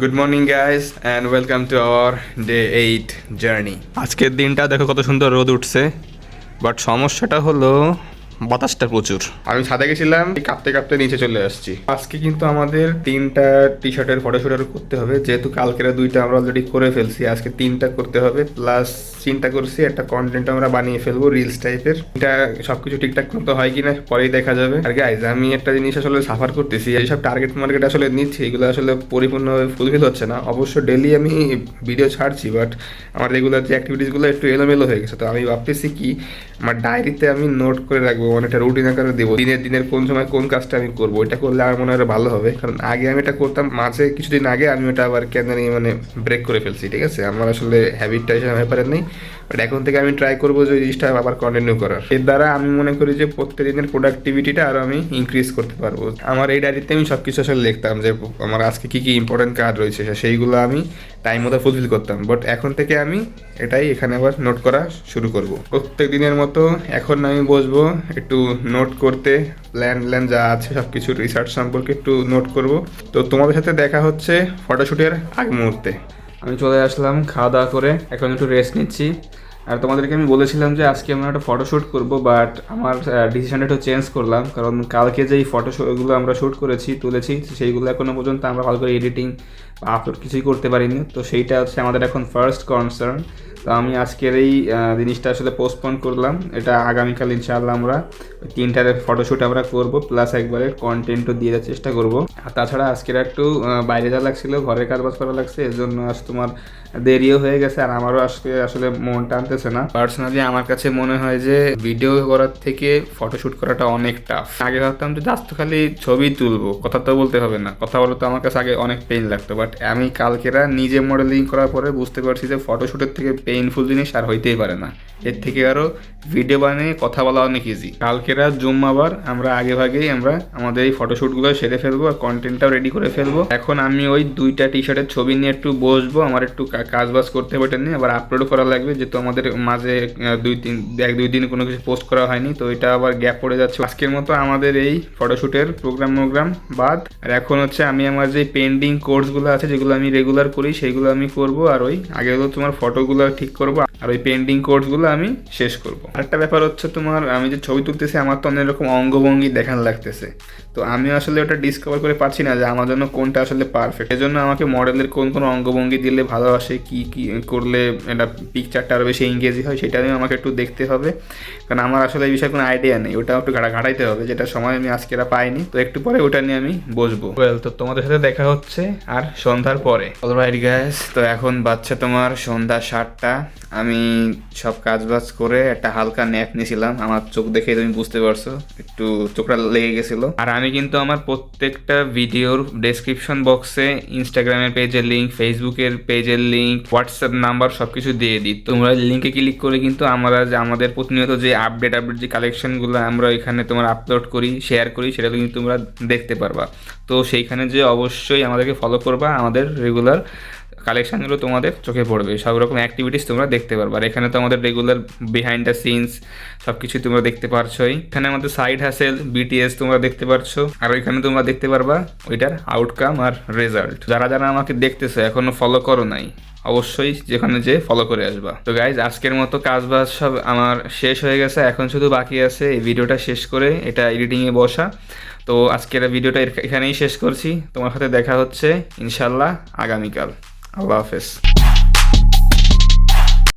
Good morning guys and welcome to our day 8 journey. আজকের দিনটা দেখো কত সুন্দর রোদ উঠছে, বাট সমস্যাটা হলো বাতাসটা প্রচুর। আমি ছাদে গেছিলাম, কাঁপতে কাঁপতে নিচে চলে আসছি। আজকে কিন্তু আমাদের 3টা টি শার্টের ফটোশুট আরও করতে হবে, যেহেতু কালকের 2টা আমরা অলরেডি করে ফেলছি। আজকে 3টা করতে হবে, প্লাস চিন্তা করছি একটা কন্টেন্ট আমরা বানিয়ে ফেলবো রিলস টাইপের। এটা সবকিছু ঠিকঠাক মতো হয় কিনা পরেই দেখা যাবে। আর গাইজ, আমি একটা জিনিস আসলে সাফার করতেছি, এইসব টার্গেট মার্কেট আসলে নিচ্ছি, এগুলো আসলে পরিপূর্ণভাবে ফুলফিল হচ্ছে না। অবশ্য ডেলি আমি ভিডিও ছাড়ছি, বাট আমার রেগুলার যে অ্যাক্টিভিটিসগুলো একটু এলোমেলো হয়ে গেছে। তো আমি ভাবতেছি কি, আমার ডায়েরিতে আমি নোট করে রাখবো, মানে একটা রুটিন আকারে দেবো, দিনের কোন সময় কোন কাজটা আমি করবো। এটা করলে আমার মনে হয় ভালো হবে, কারণ আগে আমি এটা করতাম, মাঝে কিছুদিন আগে আমি ওটা আবার কেন জানি মানে ব্রেক করে ফেলছি। ঠিক আছে, আমার আসলে হ্যাবিটটা হিসেবে ব্যাপারে নেই, বাট এখন থেকে আমি ট্রাই করবো যে জিনিসটা আবার কন্টিনিউ করার। এর দ্বারা আমি মনে করি যে প্রত্যেকদিনের প্রোডাক্টিভিটিটা আরও আমি ইনক্রিজ করতে পারবো। আমার এই ডায়েরিতে আমি সব কিছু আসলে লিখতাম যে আমার আজকে কী কী ইম্পর্টেন্ট কাজ রয়েছে, সেইগুলো আমি টাইম মতো ফুলফিল করতাম। বাট এখন থেকে আমি এটাই এখানে আবার নোট করা শুরু করব। প্রত্যেক দিনের মতো এখন আমি বসবো একটু নোট করতে, প্ল্যান যা আছে সব কিছু রিসার্চ সম্পর্কে একটু নোট করব। তো তোমাদের সাথে দেখা হচ্ছে ফটোশ্যুটের আগ মুহূর্তে। আমি চলে আসলাম খাওয়া দাওয়া করে, এখন একটু রেস্ট নিচ্ছি। আর তোমাদেরকে আমি বলেছিলাম যে আজকে আমরা একটা ফটোশ্যুট করব, বাট আমার ডিসিশনটা একটু চেঞ্জ করলাম, কারণ কালকে যেই ফটোগুলো আমরা শ্যুট করেছি তুলেছি সেইগুলো এখনও পর্যন্ত আমরা ভালো করে এডিটিং বা আপলোড কিছুই করতে পারিনি। তো সেইটা হচ্ছে আমাদের এখন ফার্স্ট কনসার্ন। তো আমি আজকের এই জিনিসটা আসলে পোস্টপোন করলাম, এটা আগামীকাল ইনশাআল্লাহ আমরা 3টার ফটোশ্যুট আমরা করব, প্লাস একবারে কন্টেন্টও দিয়ে দেওয়ার চেষ্টা করব। আর তাছাড়া আজকের একটু বাইরে যাওয়া লাগছিলো, ঘরের কাজবাজ করা লাগছে, এর জন্য আজ তোমার দেরিও হয়ে গেছে। আর আমারও আজকে আসলে মন টানতেছে না। পার্সোনালি আমার কাছে মনে হয় যে ভিডিও করার থেকে ফটোশ্যুট করাটা অনেক টাফ। আগে ভাবতাম যে জাস্ট খালি ছবি তুলবো, কথা তো বলতে হবে না, কথা বলতে আমার কাছে আগে অনেক পেইন লাগতো। বাট আমি কালকেরা নিজে মডেলিং করার পরে বুঝতে পারছি যে ফটোশ্যুটের থেকে পেইনফুল জিনিস আর হইতেই পারে না। এর থেকে আরও ভিডিও বানিয়ে কথা বলা অনেক ইজি। কালকেরা জুম্মাবার আমরা আগে ভাগেই আমরা আমাদের এই ফটোশ্যুটগুলো সেরে ফেলবো আর কন্টেন্টটাও রেডি করে ফেলবো। এখন আমি ওই 2টা টি শার্টের ছবি নিয়ে একটু বসবো, আমার একটু কাজ বাজ করতে হবে, এটা নিয়ে আবার আপলোডও করা লাগবে, যেহেতু আমাদের মাঝে 2 দিন কোনো কিছু পোস্ট করা হয়নি, তো এটা আবার গ্যাপ পড়ে যাচ্ছে। আজকের মতো আমাদের এই ফটোশ্যুটের প্রোগ্রাম বাদ। আর এখন হচ্ছে আমি আমার যে পেন্ডিং কোর্সগুলো আছে, যেগুলো আমি রেগুলার করি, সেইগুলো আমি করব। আর ওই আগে হলো তোমার ফটোগুলো ঠিক করবো, আর ওই পেন্ডিং কোর্সগুলো আমি শেষ করবো। আরেকটা ব্যাপার হচ্ছে তোমার, আমি যে ছবি তুলতেছি আমার তো অনেক রকম অঙ্গভঙ্গি দেখান লাগতেছে, তো আমি আসলে ওটা ডিসকভার করে পারছি না যে আমার জন্য কোনটা আসলে পারফেক্ট। এজন্য আমাকে মডেলের কোন কোন অঙ্গভঙ্গি দিলে ভালো আসে, কী কী করলে এটা পিকচারটা আরও বেশি এঙ্গেজি হয়, সেটা নিয়ে আমাকে একটু দেখতে হবে, কারণ আমার আসলে এই বিষয়ে কোনো আইডিয়া নেই। ওটা একটু ঘাটাইতে হবে, যেটা সময় আমি আজকে পাইনি। তো একটু পরে ওটা নিয়ে আমি বসবো। তো তোমাদের সাথে দেখা হচ্ছে আর সন্ধ্যার পরে। অলরাইট গাইস, তো এখন বাচ্চা তোমার সন্ধ্যা 7টা। আমি সব কাজবাজ করে একটা হালকা ন্যাপ নিয়েছিলাম, আমার চোখ দেখে তুমি বুঝতে পারছো একটু চোখটা লেগে গেছিলো। আর আমি কিন্তু আমার প্রত্যেকটা ভিডিওর ডেসক্রিপশন বক্সে ইনস্টাগ্রামের পেজের লিঙ্ক, ফেসবুকের পেজের লিঙ্ক, হোয়াটসঅ্যাপ নাম্বার সব কিছু দিয়ে দিই। তোমরা লিঙ্কে ক্লিক করে কিন্তু আমরা যে আমাদের প্রতিনিয়ত যে আপডেট যে কালেকশনগুলো আমরা এখানে তোমার আপলোড করি, শেয়ার করি, সেটা কিন্তু তোমরা দেখতে পারবা। তো সেইখানে যে অবশ্যই আমাদেরকে ফলো করবা, আমাদের রেগুলার কালেকশানগুলো তোমাদের চোখে পড়বে, সব রকম অ্যাক্টিভিটিস তোমরা দেখতে পারবে। আর এখানে তো আমাদের রেগুলার বিহাইন্ড দ্য সিনস সব কিছুই তোমরা দেখতে পারছোই। এখানে আমাদের সাইড হ্যাসেল, বিটিএস তোমরা দেখতে পারছো, আর ওইখানে তোমরা দেখতে পারবা ওইটার আউটকাম আর রেজাল্ট। যারা যারা আমাকে দেখতেছো এখনও ফলো করো নাই, অবশ্যই যেখানে যে ফলো করে আসবা। তো গাইজ, আজকের মতো কাজবাজ সব আমার শেষ হয়ে গেছে, এখন শুধু বাকি আছে এই ভিডিওটা শেষ করে এটা এডিটিংয়ে বসা। তো আজকের ভিডিওটা এখানেই শেষ করছি, তোমার সাথে দেখা হচ্ছে ইনশাল্লাহ আগামীকাল। আল্লাহ হাফেজ।